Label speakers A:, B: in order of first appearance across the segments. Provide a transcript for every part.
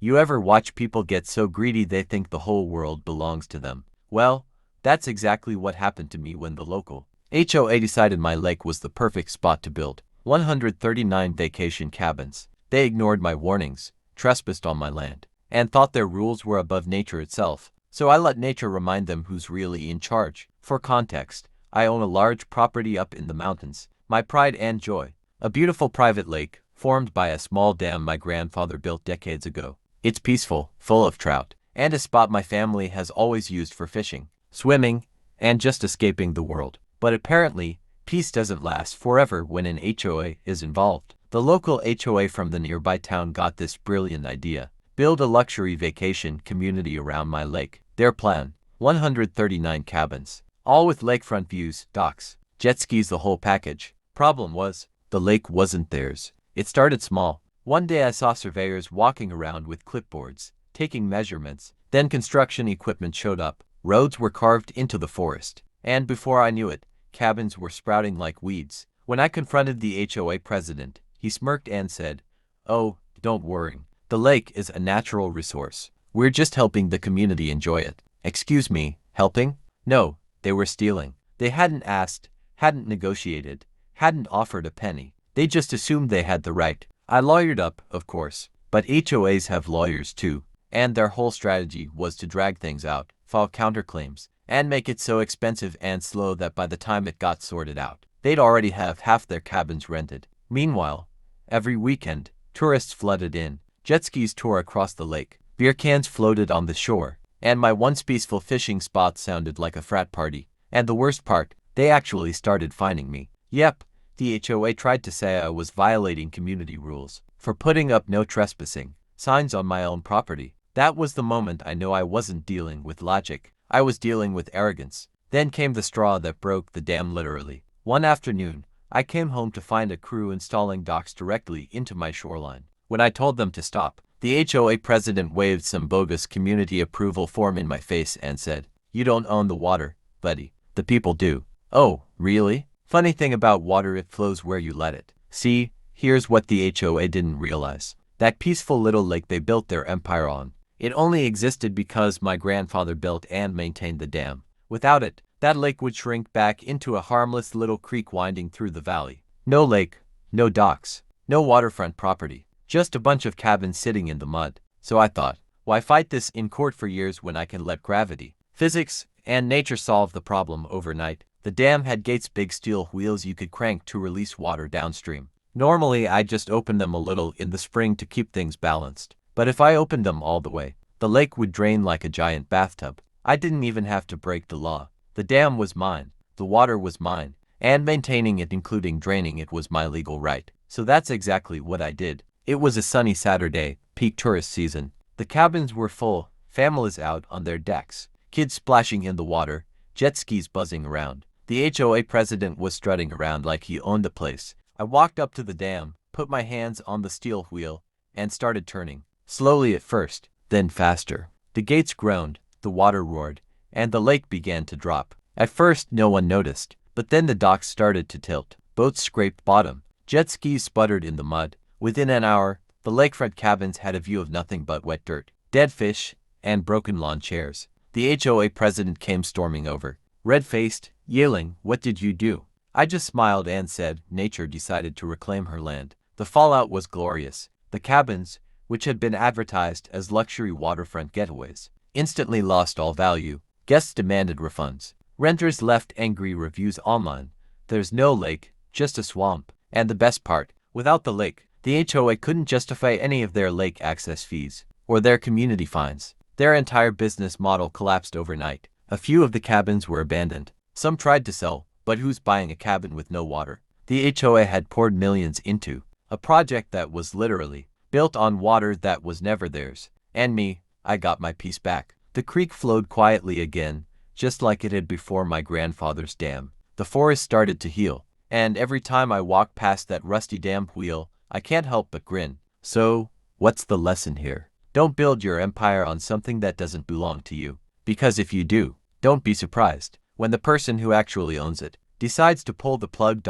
A: You ever watch people get so greedy they think the whole world belongs to them? Well, that's exactly what happened to me when the local HOA decided my lake was the perfect spot to build 139 vacation cabins. They ignored my warnings, trespassed on my land, and thought their rules were above nature itself. So I let nature remind them who's really in charge. For context, I own a large property up in the mountains, my pride and joy. A beautiful private lake, formed by a small dam my grandfather built decades ago. It's peaceful, full of trout, and a spot my family has always used for fishing, swimming, and just escaping the world. But apparently, peace doesn't last forever when an HOA is involved. The local HOA from the nearby town got this brilliant idea: build a luxury vacation community around my lake. Their plan: 139 cabins, all with lakefront views, docks, jet skis, the whole package. Problem was, the lake wasn't theirs. It started small. One day I saw surveyors walking around with clipboards, taking measurements. Then construction equipment showed up. Roads were carved into the forest. And before I knew it, cabins were sprouting like weeds. When I confronted the HOA president, he smirked and said, "Oh, don't worry. The lake is a natural resource. We're just helping the community enjoy it." Excuse me, helping? No, they were stealing. They hadn't asked, hadn't negotiated, hadn't offered a penny. They just assumed they had the right. I lawyered up, of course, but HOAs have lawyers too, and their whole strategy was to drag things out, file counterclaims, and make it so expensive and slow that by the time it got sorted out, they'd already have half their cabins rented. Meanwhile, every weekend, tourists flooded in, jet skis tore across the lake, beer cans floated on the shore, and my once peaceful fishing spot sounded like a frat party. And the worst part, they actually started fining me. Yep, the HOA tried to say I was violating community rules for putting up no trespassing signs on my own property. That was the moment I knew I wasn't dealing with logic. I was dealing with arrogance. Then came the straw that broke the dam, literally. One afternoon, I came home to find a crew installing docks directly into my shoreline. When I told them to stop, the HOA president waved some bogus community approval form in my face and said, "You don't own the water, buddy. The people do." Oh, really? Funny thing about water, it flows where you let it. See, here's what the HOA didn't realize. That peaceful little lake they built their empire on, it only existed because my grandfather built and maintained the dam. Without it, that lake would shrink back into a harmless little creek winding through the valley. No lake, no docks, no waterfront property, just a bunch of cabins sitting in the mud. So I thought, why fight this in court for years when I can let gravity, physics, and nature solve the problem overnight? The dam had gates, big steel wheels you could crank to release water downstream. Normally I'd just open them a little in the spring to keep things balanced. But if I opened them all the way, the lake would drain like a giant bathtub. I didn't even have to break the law. The dam was mine, the water was mine, and maintaining it, including draining it, was my legal right. So that's exactly what I did. It was a sunny Saturday, peak tourist season. The cabins were full, families out on their decks, kids splashing in the water, jet skis buzzing around. The HOA president was strutting around like he owned the place. I walked up to the dam, put my hands on the steel wheel, and started turning. Slowly at first, then faster. The gates groaned, the water roared, and the lake began to drop. At first no one noticed, but then the docks started to tilt. Boats scraped bottom. Jet skis sputtered in the mud. Within an hour, the lakefront cabins had a view of nothing but wet dirt, dead fish, and broken lawn chairs. The HOA president came storming over, red-faced, yelling, "What did you do?" I just smiled and said, "Nature decided to reclaim her land." The fallout was glorious. The cabins, which had been advertised as luxury waterfront getaways, instantly lost all value. Guests demanded refunds. Renters left angry reviews online. There's no lake, just a swamp. And the best part, without the lake, the HOA couldn't justify any of their lake access fees or their community fines. Their entire business model collapsed overnight. A few of the cabins were abandoned. Some tried to sell, but who's buying a cabin with no water? The HOA had poured millions into a project that was literally built on water that was never theirs. And me, I got my piece back. The creek flowed quietly again, just like it had before my grandfather's dam. The forest started to heal, and every time I walk past that rusty dam wheel, I can't help but grin. So, what's the lesson here? Don't build your empire on something that doesn't belong to you. Because if you do, don't be surprised when the person who actually owns it decides to pull the plug.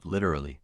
A: Literally.